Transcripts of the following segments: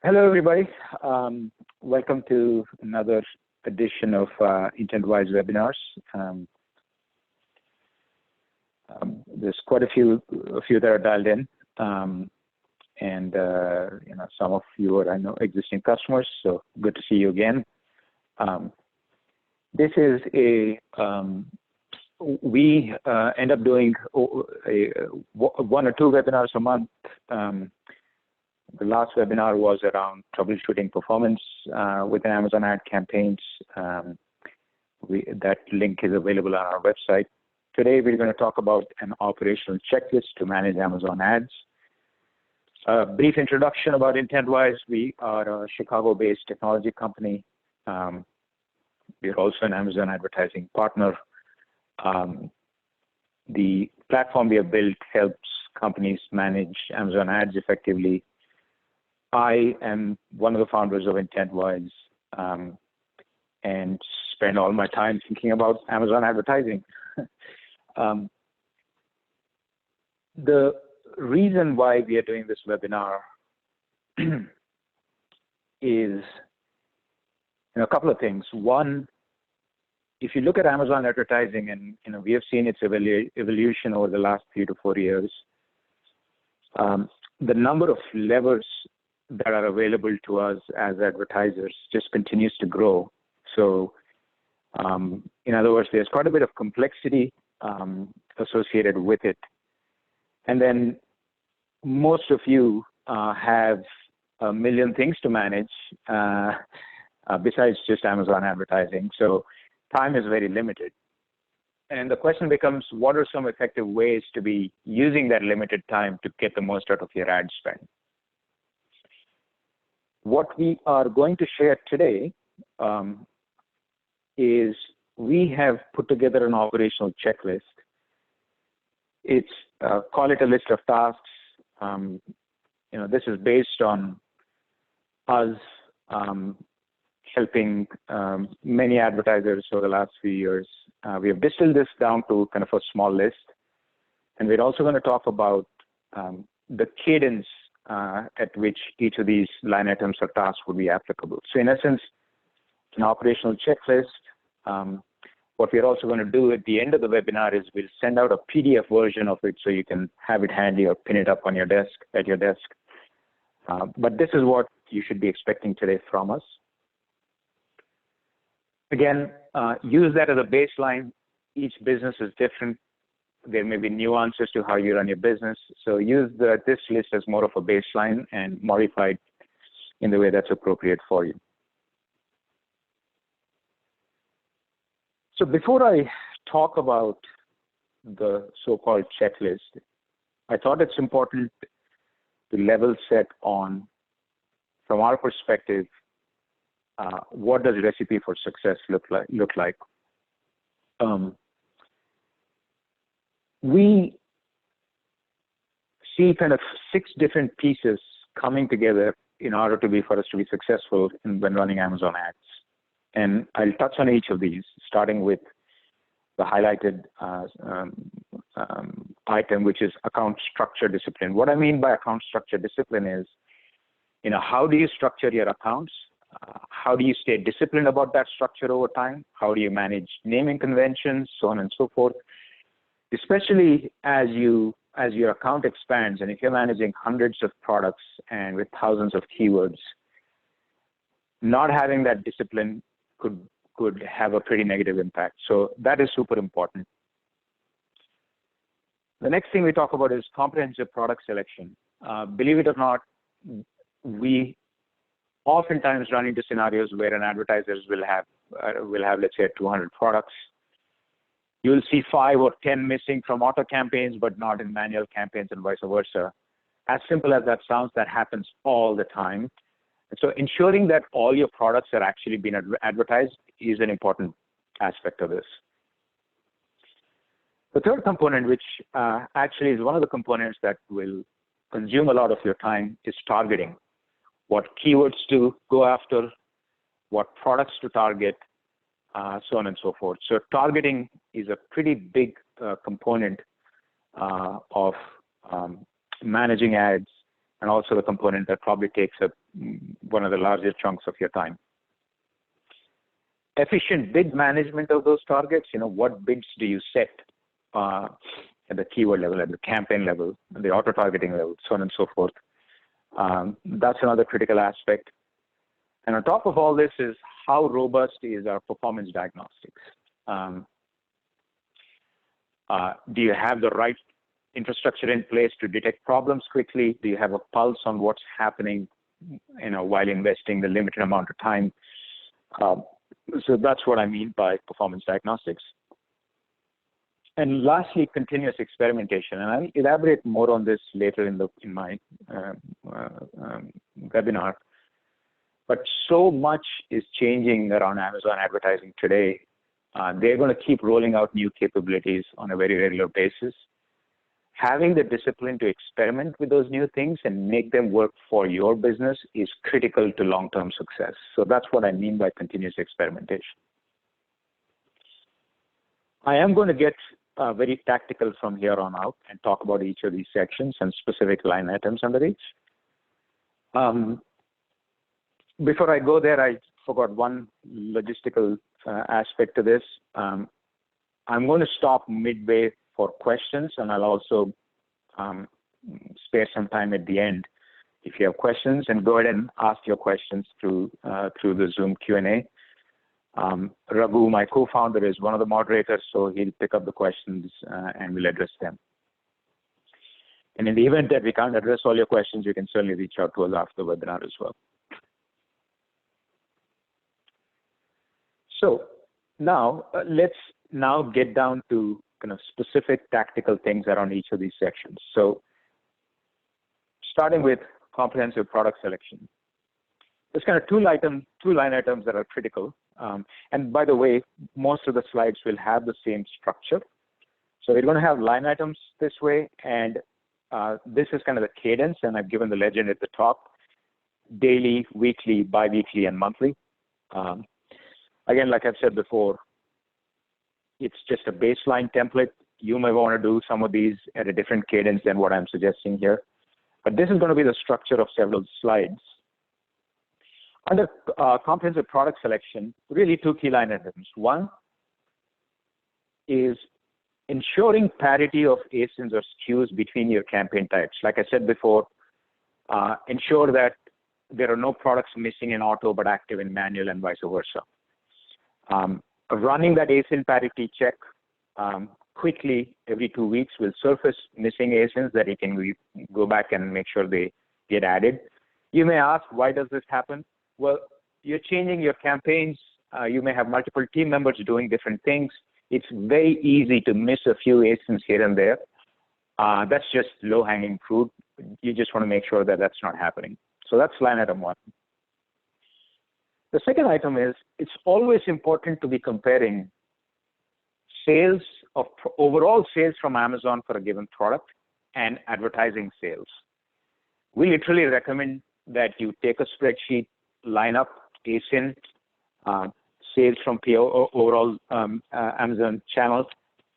Hello, everybody. Welcome to another edition of Intentwise Webinars. There's quite a few that are dialed in, and some of you are, I know, existing customers. So good to see you again. This is we end up doing one or two webinars a month. The last webinar was around troubleshooting performance with Amazon ad campaigns. That link is available on our website. Today, we're going to talk about an operational checklist to manage Amazon ads. A brief introduction about Intentwise. We are a Chicago-based technology company. We're also an Amazon advertising partner. The platform we have built helps companies manage Amazon ads effectively. I am one of the founders of Intentwise and spend all my time thinking about Amazon advertising. The reason why we are doing this webinar is a couple of things. One, if you look at Amazon advertising, and we have seen its evolution over the last 3 to 4 years, the number of levers that are available to us as advertisers just continues to grow. So, in other words, there's quite a bit of complexity associated with it. And then most of you have a million things to manage besides just Amazon advertising. So time is very limited. And the question becomes, what are some effective ways to be using that limited time to get the most out of your ad spend? What we are going to share today is we have put together an operational checklist. It's call it a list of tasks. This is based on us helping many advertisers over the last few years. We have distilled this down to kind of a small list, and we're also going to talk about the cadence at which each of these line items or tasks would be applicable. So in essence, an operational checklist. What we're also going to do at the end of the webinar is we'll send out a PDF version of it so you can have it handy or pin it up on your desk, at your desk. But this is what you should be expecting today from us. Again, use that as a baseline. Each business is different. There may be nuances to how you run your business. So use this list as more of a baseline and modify it in the way that's appropriate for you. So before I talk about the so-called checklist, I thought it's important to level set on, from our perspective, what does recipe for success look like? We see kind of 6 different pieces coming together in order for us to be successful when running Amazon ads. And I'll touch on each of these, starting with the highlighted item, which is account structure discipline. What I mean by account structure discipline is, how do you structure your accounts? How do you stay disciplined about that structure over time? How do you manage naming conventions, so on and so forth? Especially as your account expands, and if you're managing hundreds of products and with thousands of keywords, not having that discipline could have a pretty negative impact. So that is super important. The next thing we talk about is comprehensive product selection. Believe it or not, we oftentimes run into scenarios where an advertiser will have, let's say, 200 products. You'll see 5 or 10 missing from auto campaigns, but not in manual campaigns, and vice versa. As simple as that sounds, that happens all the time. So ensuring that all your products are actually being advertised is an important aspect of this. The third component, which actually is one of the components that will consume a lot of your time, is targeting. What keywords to go after, what products to target, so on and so forth. So targeting is a pretty big component of managing ads and also the component that probably takes up one of the larger chunks of your time. Efficient bid management of those targets, what bids do you set at the keyword level, at the campaign level, at the auto-targeting level, so on and so forth. That's another critical aspect. And on top of all this is how robust is our performance diagnostics. Do you have the right infrastructure in place to detect problems quickly? Do you have a pulse on what's happening, while investing the limited amount of time? So that's what I mean by performance diagnostics. And lastly, continuous experimentation. And I'll elaborate more on this later in my webinar. But so much is changing around Amazon advertising today. They're going to keep rolling out new capabilities on a very regular basis. Having the discipline to experiment with those new things and make them work for your business is critical to long-term success. So that's what I mean by continuous experimentation. I am going to get very tactical from here on out and talk about each of these sections and specific line items under each. Before I go there, I forgot one logistical aspect to this. I'm going to stop midway for questions, and I'll also spare some time at the end if you have questions, and go ahead and ask your questions through the Zoom Q&A. Raghu, my co-founder, is one of the moderators, so he'll pick up the questions and we'll address them. And in the event that we can't address all your questions, you can certainly reach out to us after the webinar as well. So now let's get down to kind of specific tactical things around each of these sections. So starting with comprehensive product selection. There's kind of two line items that are critical. And by the way, most of the slides will have the same structure. So we're going to have line items this way, and this is kind of the cadence, and I've given the legend at the top: daily, weekly, bi-weekly, and monthly. Again, like I've said before, it's just a baseline template. You may want to do some of these at a different cadence than what I'm suggesting here. But this is going to be the structure of several slides. Under comprehensive product selection, really two key line items. One is ensuring parity of ASINs or SKUs between your campaign types. Like I said before, ensure that there are no products missing in auto but active in manual and vice versa. Running that ASIN parity check quickly every 2 weeks will surface missing ASINs that you can go back and make sure they get added. You may ask, why does this happen? Well, you're changing your campaigns. You may have multiple team members doing different things. It's very easy to miss a few ASINs here and there. That's just low-hanging fruit. You just want to make sure that that's not happening. So that's line item one. The second item is, it's always important to be comparing sales of overall sales from Amazon for a given product and advertising sales. We literally recommend that you take a spreadsheet, line up ASIN, sales from overall Amazon channels,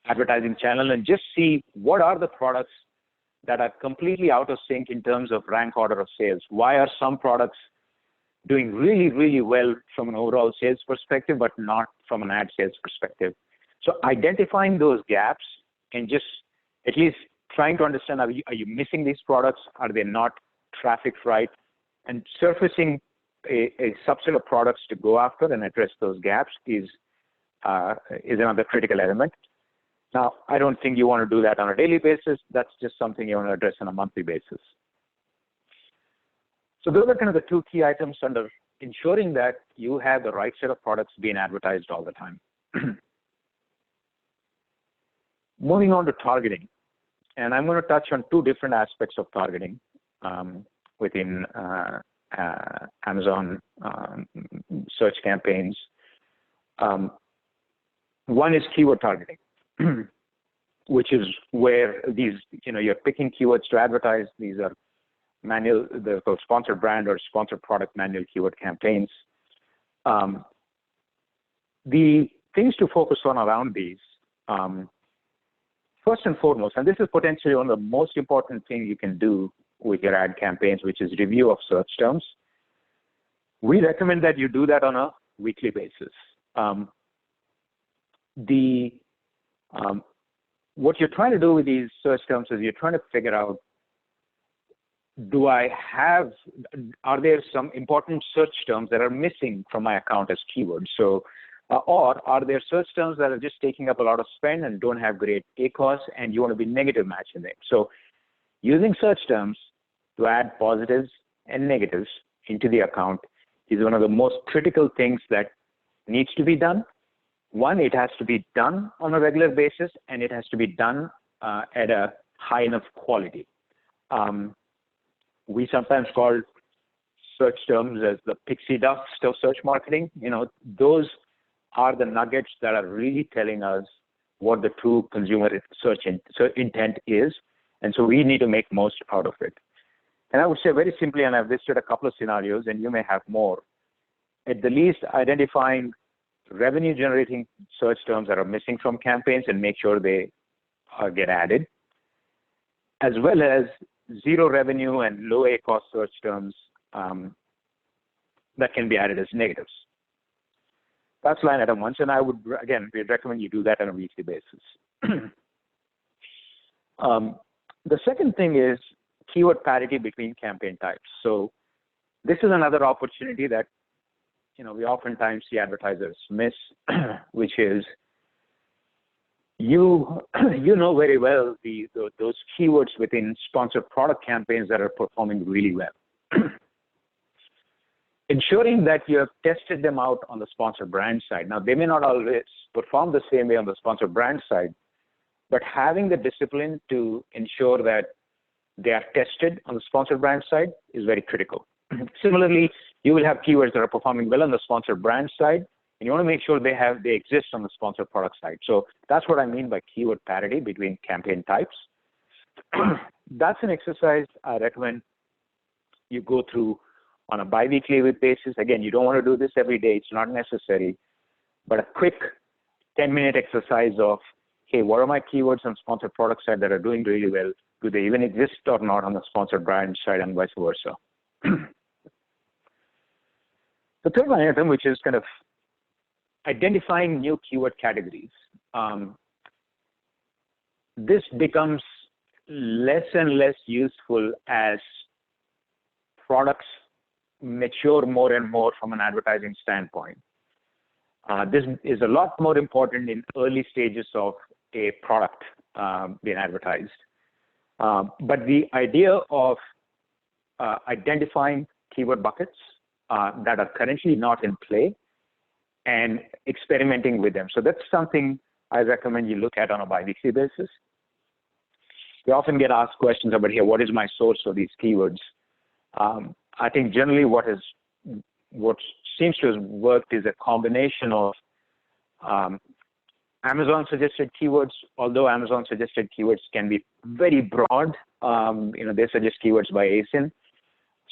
advertising channel, and just see what are the products that are completely out of sync in terms of rank order of sales. Why are some products doing really, really well from an overall sales perspective, but not from an ad sales perspective? So identifying those gaps and just at least trying to understand, are you missing these products? Are they not trafficked right? And surfacing a subset of products to go after and address those gaps is another critical element. Now, I don't think you want to do that on a daily basis. That's just something you want to address on a monthly basis. So those are kind of the two key items under ensuring that you have the right set of products being advertised all the time. Moving on to targeting. And I'm going to touch on two different aspects of targeting within Amazon search campaigns. One is keyword targeting, which is where these, you're picking keywords to advertise. These are manual, they're called sponsored brand or sponsored product manual keyword campaigns. The things to focus on around these, first and foremost, and this is potentially one of the most important things you can do with your ad campaigns, which is review of search terms. We recommend that you do that on a weekly basis. What you're trying to do with these search terms is you're trying to figure out, are there some important search terms that are missing from my account as keywords? So, or are there search terms that are just taking up a lot of spend and don't have great ACOS, and you want to be negative matching them? So using search terms to add positives and negatives into the account is one of the most critical things that needs to be done. One, it has to be done on a regular basis, and it has to be done at a high enough quality. We sometimes call search terms as the pixie dust of search marketing. Those are the nuggets that are really telling us what the true consumer search intent is, and so we need to make most out of it. And I would say very simply, and I've listed a couple of scenarios, and you may have more, at the least identifying revenue-generating search terms that are missing from campaigns and make sure they get added, as well as zero revenue and low ACOS search terms that can be added as negatives. That's line item one, and I would, again, we'd recommend you do that on a weekly basis. The second thing is keyword parity between campaign types. So this is another opportunity that we oftentimes see advertisers miss, which is you know very well those keywords within sponsored product campaigns that are performing really well. Ensuring that you have tested them out on the sponsored brand side. Now, they may not always perform the same way on the sponsored brand side, but having the discipline to ensure that they are tested on the sponsored brand side is very critical. Similarly, you will have keywords that are performing well on the sponsored brand side, and you want to make sure they exist on the sponsored product side. So that's what I mean by keyword parity between campaign types. That's an exercise I recommend you go through on a bi-weekly basis. Again, you don't want to do this every day. It's not necessary. But a quick 10-minute exercise of, hey, what are my keywords on sponsored product side that are doing really well? Do they even exist or not on the sponsored brand side, and vice versa? The third item, which is kind of identifying new keyword categories. This becomes less and less useful as products mature more and more from an advertising standpoint. This is a lot more important in early stages of a product being advertised. But the idea of identifying keyword buckets that are currently not in play and experimenting with them. So that's something I recommend you look at on a bi-weekly basis. We often get asked questions about, here, what is my source of these keywords? I think generally what seems to have worked is a combination of Amazon suggested keywords, although Amazon suggested keywords can be very broad. They suggest keywords by ASIN.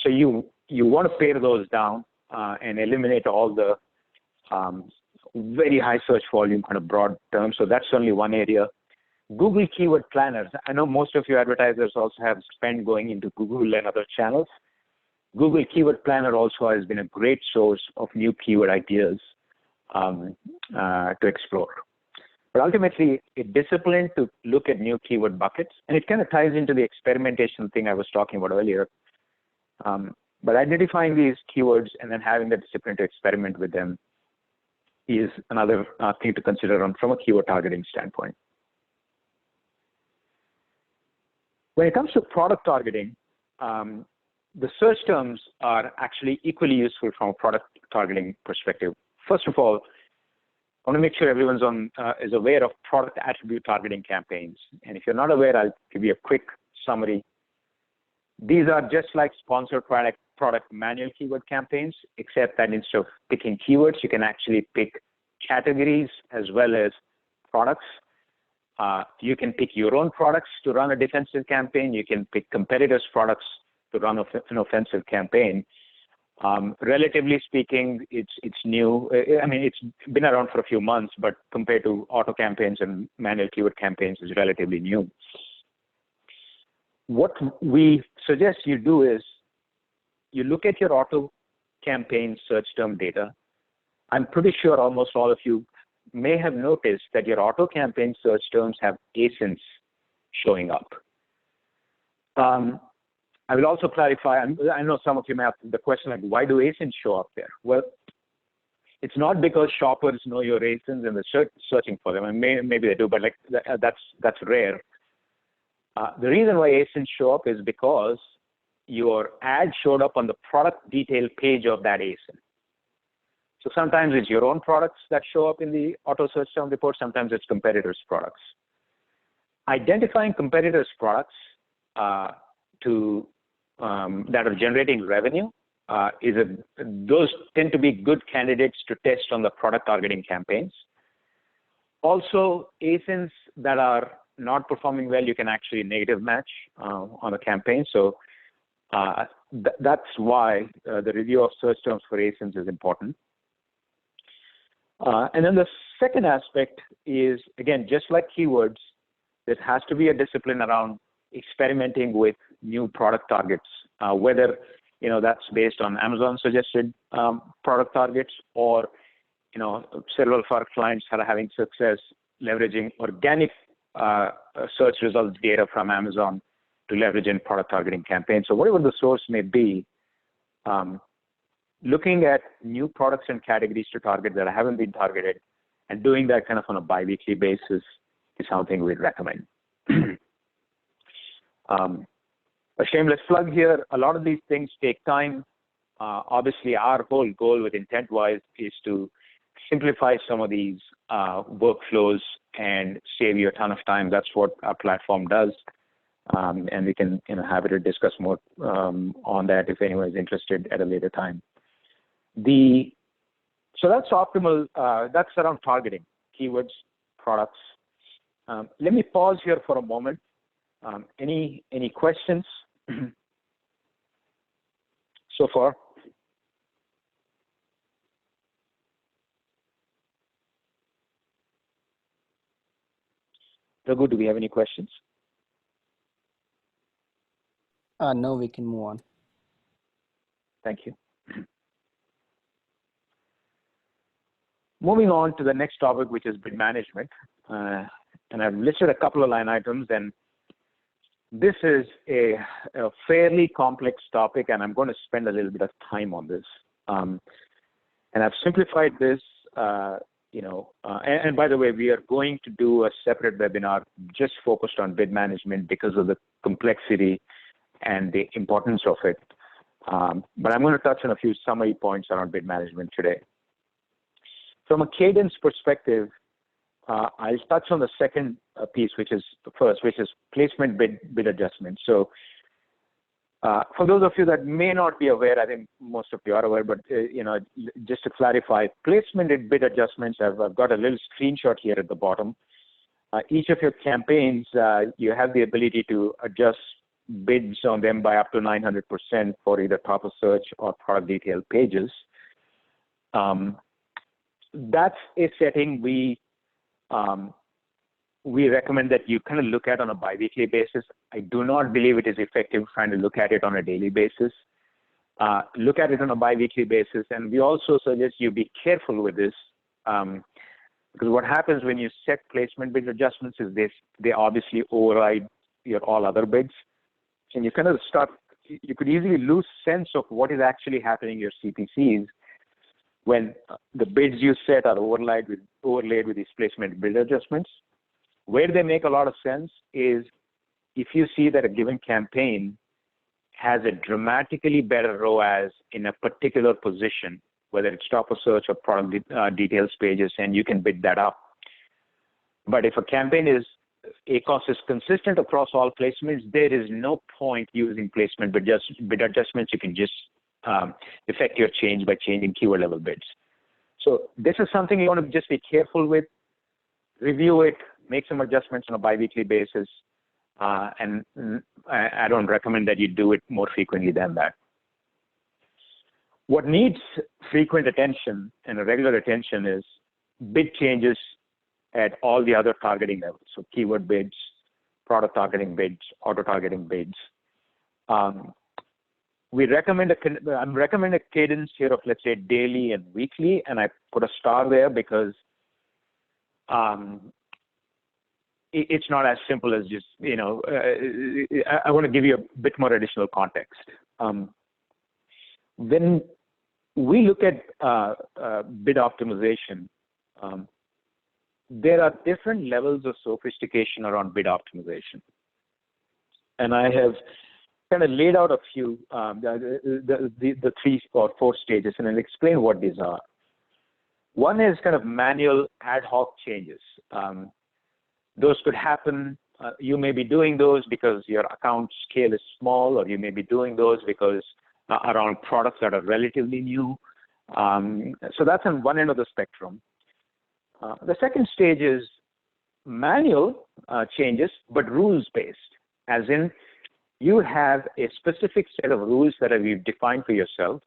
So you want to pare those down and eliminate all the very high search volume kind of broad terms. So that's only one area. Google Keyword Planners. I know most of your advertisers also have spend going into Google and other channels. Google Keyword Planner also has been a great source of new keyword ideas to explore. But ultimately, a discipline to look at new keyword buckets, and it kind of ties into the experimentation thing I was talking about earlier. But identifying these keywords and then having the discipline to experiment with them is another thing to consider from a keyword targeting standpoint. When it comes to product targeting, the search terms are actually equally useful from a product targeting perspective. First of all, I want to make sure everyone's is aware of product attribute targeting campaigns. And if you're not aware, I'll give you a quick summary. These are just like sponsored product manual keyword campaigns, except that instead of picking keywords, you can actually pick categories as well as products. You can pick your own products to run a defensive campaign. You can pick competitors' products to run an offensive campaign. Relatively speaking, it's new. I mean, it's been around for a few months, but compared to auto campaigns and manual keyword campaigns, it's relatively new. what we suggest you do is you look at your auto campaign search term data. I'm pretty sure almost all of you may have noticed that your auto campaign search terms have ASINs showing up. I will also clarify, I know some of you may have the question like, why do ASINs show up there? Well, it's not because shoppers know your ASINs and they're searching for them. And maybe they do, but like that's rare. The reason why ASINs show up is because your ad showed up on the product detail page of that ASIN. So sometimes it's your own products that show up in the auto search term report. Sometimes it's competitors' products. Identifying competitors' products that are generating revenue those tend to be good candidates to test on the product targeting campaigns. Also, ASINs that are not performing well, you can actually negative match on a campaign. So that's why the review of search terms for ASINs is important. And then the second aspect is, again, just like keywords, there has to be a discipline around experimenting with new product targets, whether that's based on Amazon suggested product targets, or several of our clients are having success leveraging organic search results data from Amazon to leverage in product targeting campaigns. So whatever the source may be, looking at new products and categories to target that haven't been targeted and doing that kind of on a bi-weekly basis is something we'd recommend. A shameless plug here, a lot of these things take time. Obviously, our whole goal with Intentwise is to simplify some of these workflows and save you a ton of time. That's what our platform does. And we can happy to discuss more on that if anyone is interested at a later time. So that's optimal. That's around targeting, keywords, products. Let me pause here for a moment. Any questions so far? Raghu, do we have any questions? No, we can move on. Thank you. Moving on to the next topic, which is bid management. And I've listed a couple of line items, and this is a fairly complex topic, and I'm going to spend a little bit of time on this. And I've simplified this, and by the way, we are going to do a separate webinar just focused on bid management because of the complexity and the importance of it. But I'm going to touch on a few summary points around bid management today. From a cadence perspective, I'll touch on the second piece, which is the first, which is placement bid adjustments. So for those of you that may not be aware, I think most of you are aware, but just to clarify, placement and bid adjustments, I've got a little screenshot here at the bottom. Each of your campaigns, you have the ability to adjust bids on them by up to 900% for either top of search or product detail pages. That's a setting we recommend that you kind of look at on a bi-weekly basis. I do not believe it is effective trying to look at it on a daily basis. Look at it on a bi-weekly basis, and we also suggest you be careful with this because what happens when you set placement bid adjustments is they obviously override your all other bids, and you kind of you could easily lose sense of what is actually happening in your CPCs when the bids you set are overlaid with these placement bid adjustments. Where they make a lot of sense is if you see that a given campaign has a dramatically better ROAS in a particular position, whether it's top of search or product details pages, and you can bid that up. But if a campaign ACoS is consistent across all placements, there is no point using placement bid adjustments. You can just affect your change by changing keyword level bids. So this is something you want to just be careful with, review it, make some adjustments on a bi-weekly basis, and I don't recommend that you do it more frequently than that. What needs frequent attention and regular attention is bid changes at all the other targeting levels. So keyword bids, product targeting bids, auto targeting bids. We recommend I'm recommending a cadence here of, let's say, daily and weekly, and I put a star there because it's not as simple as just, I want to give you a bit more additional context. When we look at bid optimization, there are different levels of sophistication around bid optimization. And I have kind of laid out a few, the 3 or 4 stages, and I'll explain what these are. One is kind of manual ad hoc changes. Those could happen. You may be doing those because your account scale is small, or you may be doing those because around products that are relatively new. So that's on one end of the spectrum. The second stage is manual changes, but rules-based, as in you have a specific set of rules that you've defined for yourself.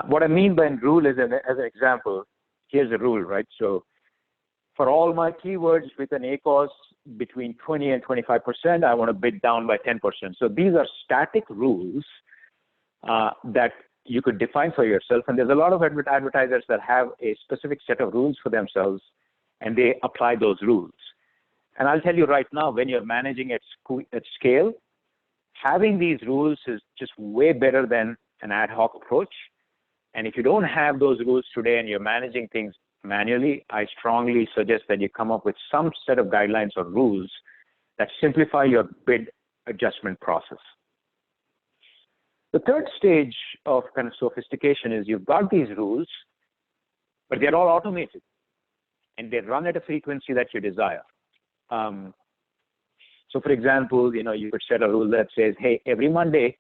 What I mean by rule is, as an example, here's a rule, right? So for all my keywords with an ACOS between 20 and 25%, I want to bid down by 10%. So these are static rules that you could define for yourself. And there's a lot of advertisers that have a specific set of rules for themselves, and they apply those rules. And I'll tell you right now, when you're managing at scale, having these rules is just way better than an ad hoc approach. And if you don't have those rules today and you're managing things manually, I strongly suggest that you come up with some set of guidelines or rules that simplify your bid adjustment process. The third stage of kind of sophistication is you've got these rules, but they're all automated, and they run at a frequency that you desire. So for example, you could set a rule that says, hey, every Monday,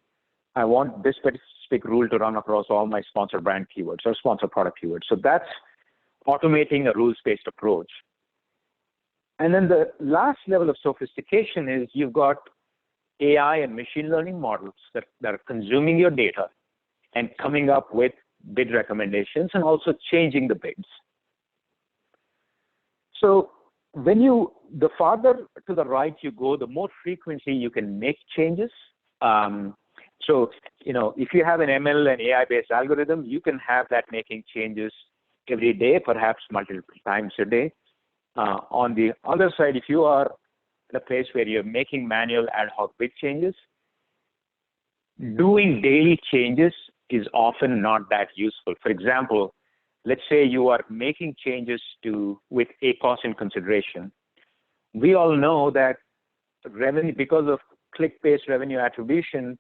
I want this specific rule to run across all my sponsor brand keywords or sponsor product keywords. So that's automating a rules-based approach. And then the last level of sophistication is you've got AI and machine learning models that are consuming your data and coming up with bid recommendations and also changing the bids. So the farther to the right you go, the more frequently you can make changes. So, if you have an ML and AI-based algorithm, you can have that making changes every day, perhaps multiple times a day. On the other side, if you are in a place where you're making manual ad hoc bid changes, doing daily changes is often not that useful. For example, let's say you are making changes with ACOS in consideration. We all know that revenue, because of click-based revenue attribution,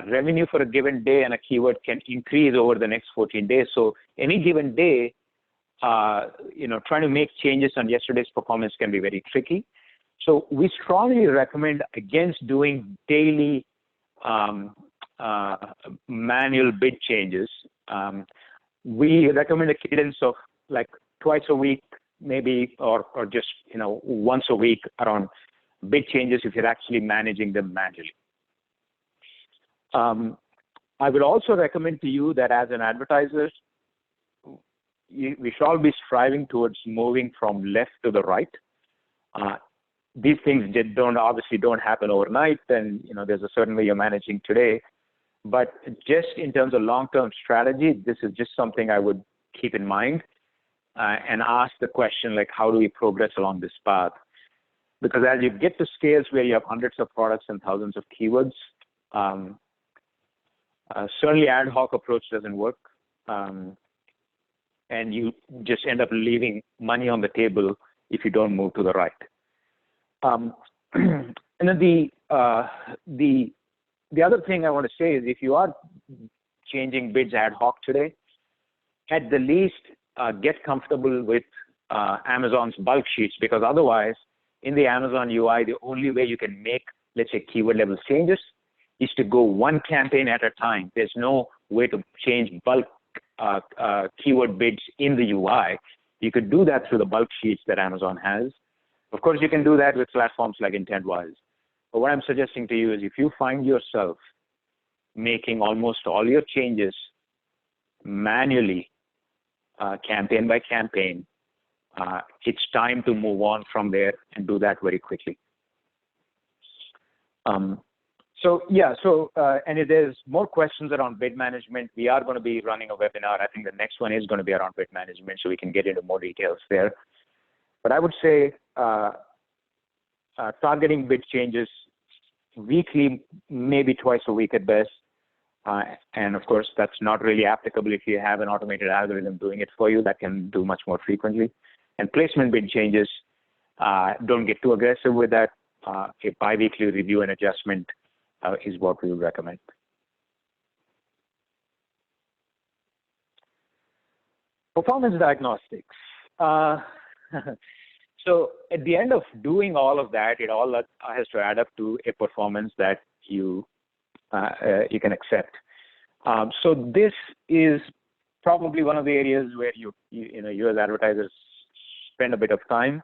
revenue for a given day and a keyword can increase over the next 14 days. So any given day, trying to make changes on yesterday's performance can be very tricky. So we strongly recommend against doing daily manual bid changes. We recommend a cadence of like twice a week, maybe, or just once a week around bid changes if you're actually managing them manually. I would also recommend to you that as an advertiser, we should all be striving towards moving from left to the right. These things obviously don't happen overnight, and there's a certain way you're managing today. But just in terms of long-term strategy, this is just something I would keep in mind and ask the question, like, how do we progress along this path? Because as you get to scales where you have hundreds of products and thousands of keywords, certainly ad hoc approach doesn't work. And you just end up leaving money on the table if you don't move to the right. And then the other thing I want to say is if you are changing bids ad hoc today, at the least get comfortable with Amazon's bulk sheets, because otherwise in the Amazon UI, the only way you can make, let's say, keyword level changes is to go one campaign at a time. There's no way to change bulk keyword bids in the UI. You could do that through the bulk sheets that Amazon has. Of course, you can do that with platforms like Intentwise. But what I'm suggesting to you is if you find yourself making almost all your changes manually, campaign by campaign, it's time to move on from there and do that very quickly. And if there's more questions around bid management, we are going to be running a webinar. I think the next one is going to be around bid management, so we can get into more details there. But I would say targeting bid changes weekly, maybe twice a week at best. And of course, that's not really applicable if you have an automated algorithm doing it for you that can do much more frequently. And placement bid changes, don't get too aggressive with that. A bi-weekly review and adjustment is what we would recommend. Performance diagnostics. So at the end of doing all of that, it all has to add up to a performance that you can accept. So this is probably one of the areas where you as advertisers spend a bit of time.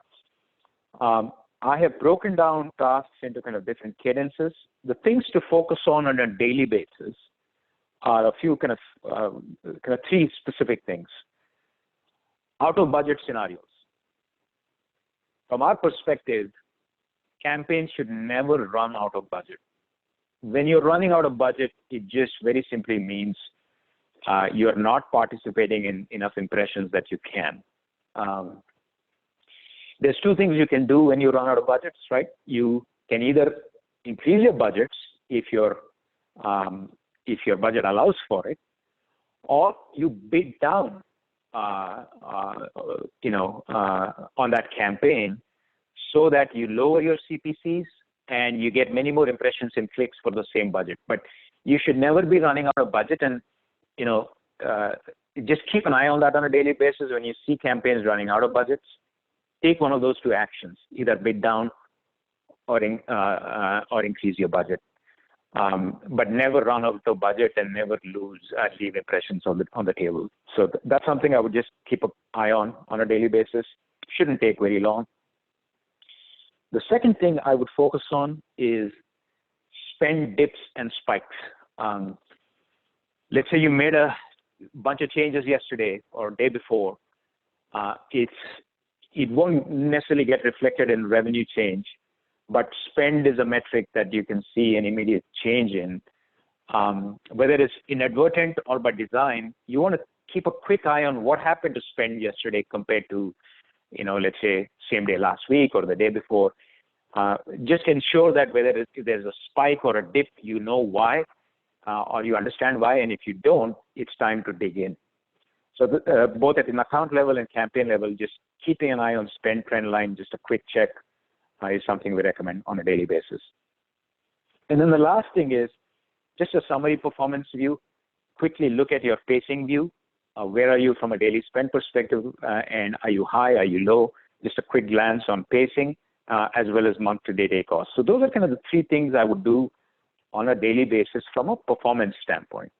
I have broken down tasks into kind of different cadences. The things to focus on a daily basis are a few kind of three specific things. Out of budget scenarios. From our perspective, campaigns should never run out of budget. When you're running out of budget, it just very simply means you're not participating in enough impressions that you can. There's two things you can do when you run out of budgets, right? You can either increase your budgets if your budget allows for it, or you bid down on that campaign so that you lower your CPCs and you get many more impressions and clicks for the same budget. But you should never be running out of budget, and just keep an eye on that on a daily basis. When you see campaigns running out of budgets, take one of those two actions: either bid down or increase your budget. But never run out of budget and never leave impressions on the table. So that's something I would just keep an eye on a daily basis. Shouldn't take very long. The second thing I would focus on is spend dips and spikes. Let's say you made a bunch of changes yesterday or day before. It won't necessarily get reflected in revenue change, but spend is a metric that you can see an immediate change in. Whether it's inadvertent or by design, you want to keep a quick eye on what happened to spend yesterday compared to, let's say, same day last week or the day before. Just ensure that whether there's a spike or a dip, you know why, or you understand why, and if you don't, it's time to dig in. So both at an account level and campaign level, just keeping an eye on spend trend line, just a quick check, is something we recommend on a daily basis. And then the last thing is just a summary performance view. Quickly look at your pacing view. Where are you from a daily spend perspective, and are you high, are you low? Just a quick glance on pacing, as well as month-to-date ACoS. So those are kind of the three things I would do on a daily basis from a performance standpoint.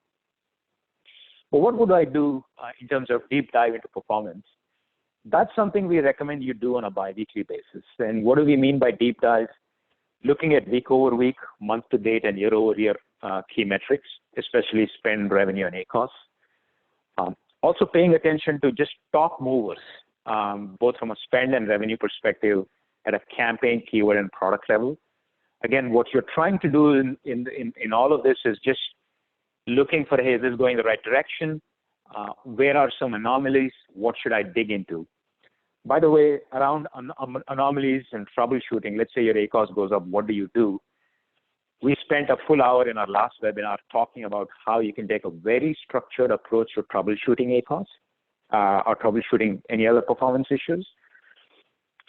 But what would I do in terms of deep dive into performance? That's something we recommend you do on a bi-weekly basis. And what do we mean by deep dive? Looking at week over week, month to date, and year over year key metrics, especially spend, revenue, and ACoS. Also paying attention to just top movers, both from a spend and revenue perspective at a campaign, keyword, and product level. Again, what you're trying to do in all of this is just looking for, hey, is this going the right direction? Where are some anomalies? What should I dig into? By the way, around anomalies and troubleshooting, let's say your ACoS goes up, what do you do? We spent a full hour in our last webinar talking about how you can take a very structured approach to troubleshooting ACoS or troubleshooting any other performance issues.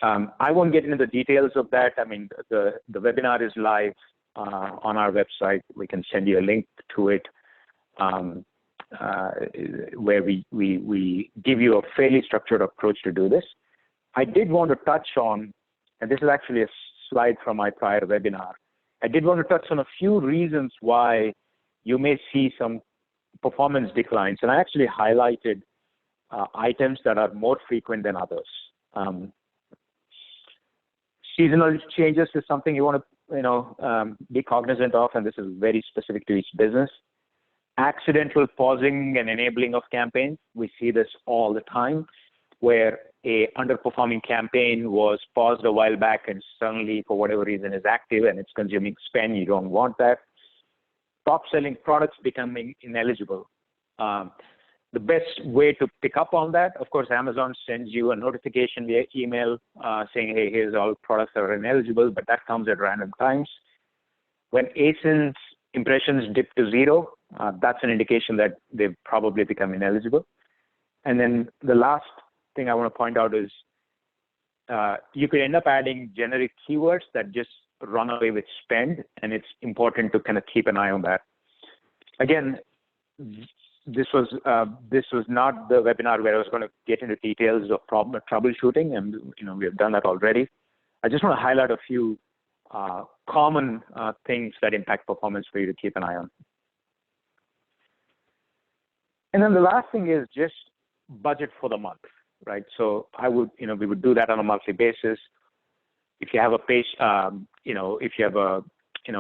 I won't get into the details of that. I mean, the webinar is live on our website. We can send you a link to it where we give you a fairly structured approach to do this. I did want to touch on, and this is actually a slide from my prior webinar, I did want to touch on a few reasons why you may see some performance declines. And I actually highlighted items that are more frequent than others. Seasonal changes is something you want to be cognizant of, and this is very specific to each business. Accidental pausing and enabling of campaigns. We see this all the time, where a underperforming campaign was paused a while back and suddenly, for whatever reason, is active and it's consuming spend. You don't want that. Top selling products becoming ineligible. The best way to pick up on that, of course, Amazon sends you a notification via email saying, hey, here's all products that are ineligible, but that comes at random times. When ASIN's impressions dip to 0, that's an indication that they've probably become ineligible. And then the last thing I want to point out is you could end up adding generic keywords that just run away with spend, and it's important to kind of keep an eye on that. Again, this was not the webinar where I was going to get into details of troubleshooting, and we have done that already. I just want to highlight a few common things that impact performance for you to keep an eye on. And then the last thing is just budget for the month, right? So I would, we would do that on a monthly basis. If you have a page,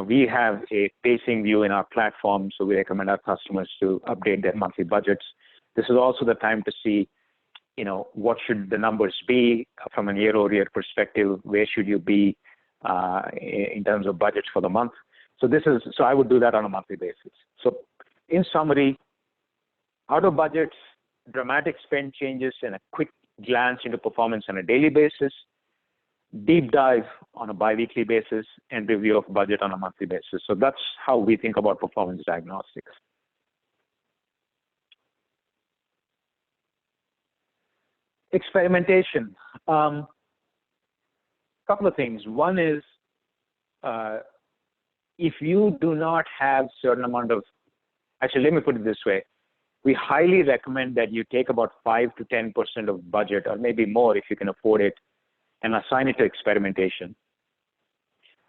we have a pacing view in our platform, so we recommend our customers to update their monthly budgets. This is also the time to see, what should the numbers be from a year-over-year perspective? Where should you be in terms of budgets for the month? So I would do that on a monthly basis. So in summary, out of budgets, dramatic spend changes, and a quick glance into performance on a daily basis, deep dive on a biweekly basis, and review of budget on a monthly basis. So that's how we think about performance diagnostics. Experimentation. Couple of things. One is, if you do not have certain amount of, actually, let me put it this way. We highly recommend that you take about 5 to 10% of budget, or maybe more if you can afford it, and assign it to experimentation.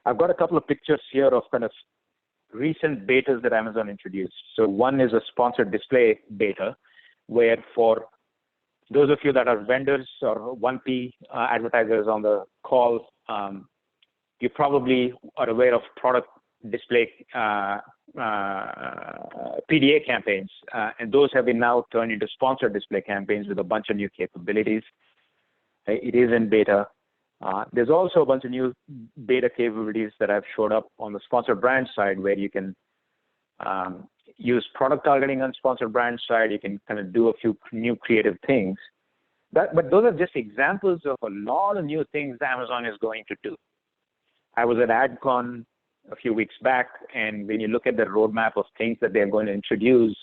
I've got a couple of pictures here of kind of recent betas that Amazon introduced. So one is a sponsored display beta, where for those of you that are vendors or 1P advertisers on the call, you probably are aware of product display PDA campaigns, and those have been now turned into sponsored display campaigns with a bunch of new capabilities. It is in beta. There's also a bunch of new beta capabilities that have showed up on the sponsored brand side, where you can use product targeting on sponsored brand side. You can kind of do a few new creative things. But those are just examples of a lot of new things Amazon is going to do. I was at AdCon a few weeks back, and when you look at the roadmap of things that they're going to introduce,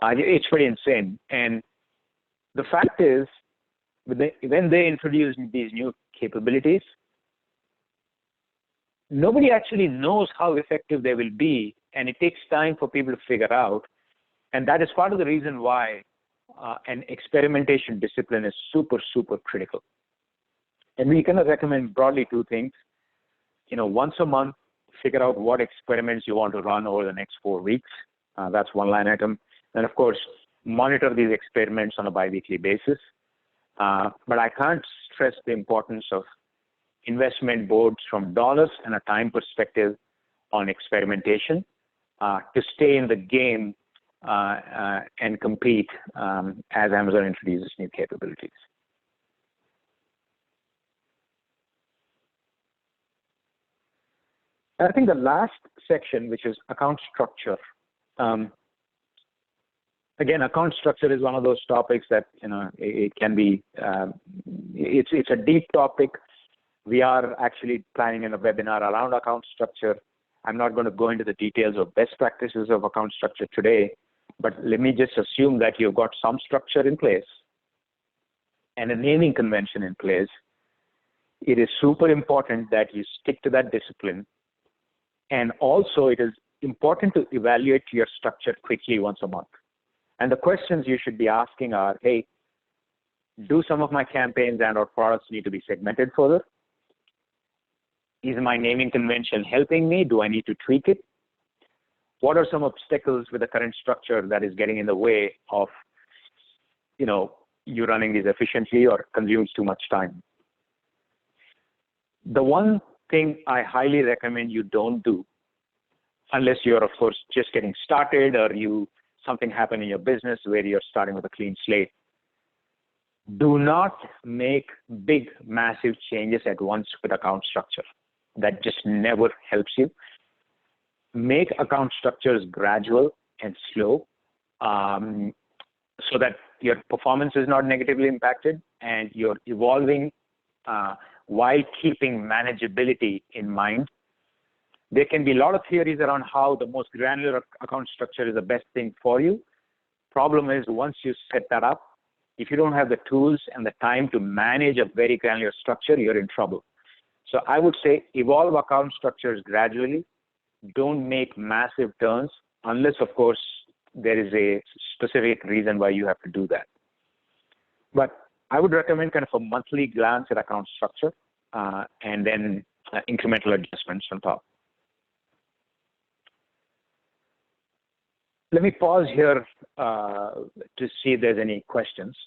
it's pretty insane. And the fact is, when they introduce these new capabilities, nobody actually knows how effective they will be, and it takes time for people to figure out. And that is part of the reason why an experimentation discipline is super, super critical. And we kind of recommend broadly 2 things. Once a month, figure out what experiments you want to run over the next 4 weeks. That's one line item. And of course, monitor these experiments on a biweekly basis. But I can't stress the importance of investment boards from dollars and a time perspective on experimentation to stay in the game and compete as Amazon introduces new capabilities. I think the last section, which is account structure. Again, account structure is one of those topics that, it can be, it's a deep topic. We are actually planning a webinar around account structure. I'm not going to go into the details of best practices of account structure today, but let me just assume that you've got some structure in place and a naming convention in place. It is super important that you stick to that discipline. And also, it is important to evaluate your structure quickly once a month. And the questions you should be asking are, hey, do some of my campaigns and or products need to be segmented further? Is my naming convention helping me? Do I need to tweak it? What are some obstacles with the current structure that is getting in the way of, you running these efficiently or consumes too much time? The one thing I highly recommend you don't do, unless you're, of course, just getting started or something happened in your business where you're starting with a clean slate, Do not make big, massive changes at once with account structure. That just never helps you. Make account structures gradual and slow, so that your performance is not negatively impacted and you're evolving while keeping manageability in mind. There can be a lot of theories around how the most granular account structure is the best thing for you. Problem is, once you set that up, if you don't have the tools and the time to manage a very granular structure, you're in trouble. So I would say evolve account structures gradually. Don't make massive turns unless, of course, there is a specific reason why you have to do that. But I would recommend kind of a monthly glance at account structure and then incremental adjustments on top. Let me pause here to see if there's any questions.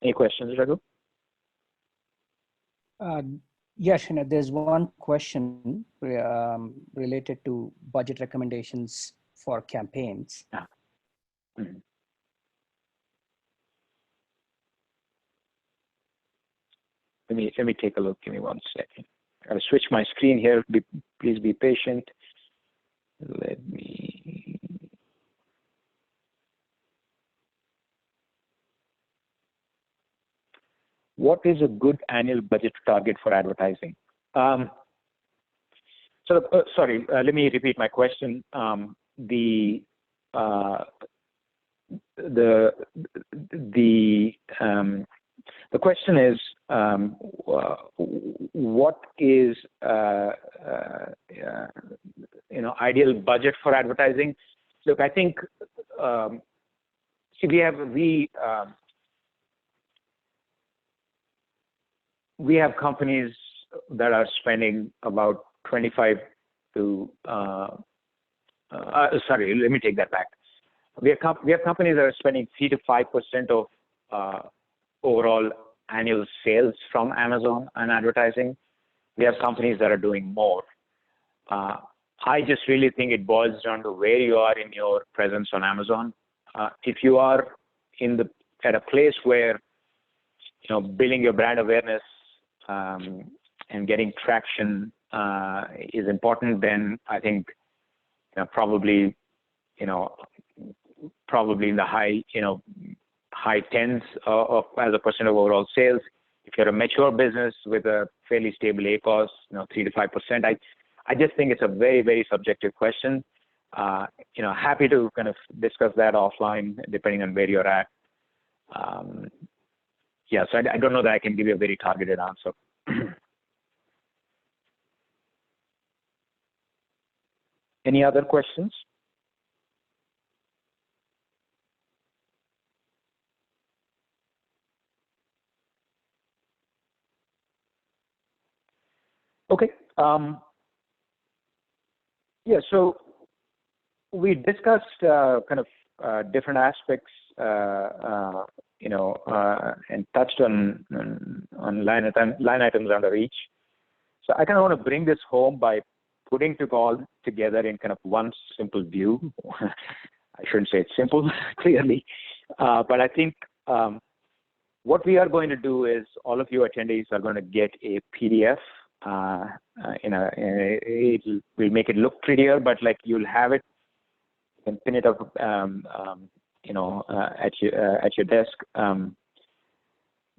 Any questions, Raghu? Yeah, Srinath, there's one question related to budget recommendations for campaigns. Mm-hmm. Let me take a look. Give me 1 second. I'll switch my screen here. Please be patient. Let me. What is a good annual budget target for advertising? Sorry, let me repeat my question. The question is, what is ideal budget for advertising? Look, I think see, we have companies that are spending about 25 to sorry, let me take that back. We have companies that are spending 3 to 5% of overall annual sales from Amazon and advertising. We have companies that are doing more. I just really think it boils down to where you are in your presence on Amazon. If you are at a place where building your brand awareness and getting traction is important, then I think probably in the high tens as a percent of overall sales. If you're a mature business with a fairly stable ACOS, 3 to 5%, I just think it's a very, very subjective question. Happy to kind of discuss that offline depending on where you're at. Yeah, so I don't know that I can give you a very targeted answer. Any other questions? Okay. Yeah, so we discussed kind of different aspects, and touched on line items under each. So I kind of want to bring this home by putting it all together in kind of one simple view. I shouldn't say it's simple, clearly, but I think what we are going to do is all of you attendees are going to get a PDF. It will make it look prettier, but like you'll have it, you can pin it up, at your desk.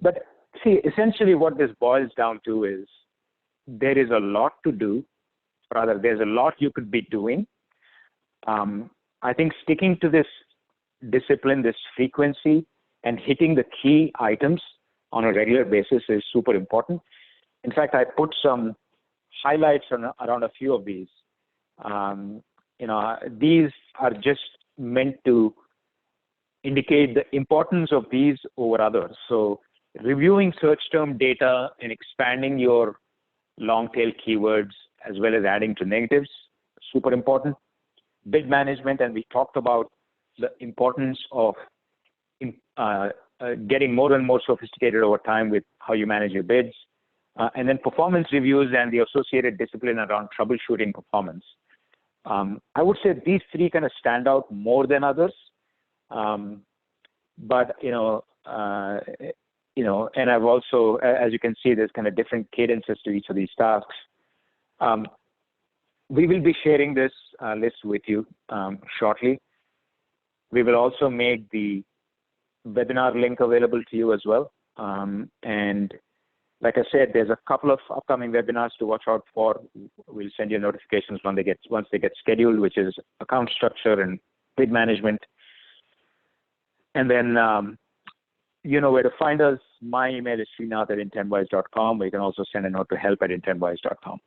But see, essentially what this boils down to is there is a lot to do. Rather, there's a lot you could be doing. I think sticking to this discipline, this frequency, and hitting the key items on a regular basis is super important. In fact, I put some highlights around a few of these. These are just meant to indicate the importance of these over others. So reviewing search term data and expanding your long tail keywords as well as adding to negatives, super important. Bid management, and we talked about the importance of getting more and more sophisticated over time with how you manage your bids, and then performance reviews and the associated discipline around troubleshooting performance. I would say these three kind of stand out more than others. But and I've also, as you can see, there's kind of different cadences to each of these tasks. We will be sharing this list with you shortly. We will also make the webinar link available to you as well. And like I said, there's a couple of upcoming webinars to watch out for. We'll send you notifications once they get scheduled, which is account structure and bid management. And then you know where to find us. My email is srinath@intentwise.com. You can also send a note to help@intentwise.com.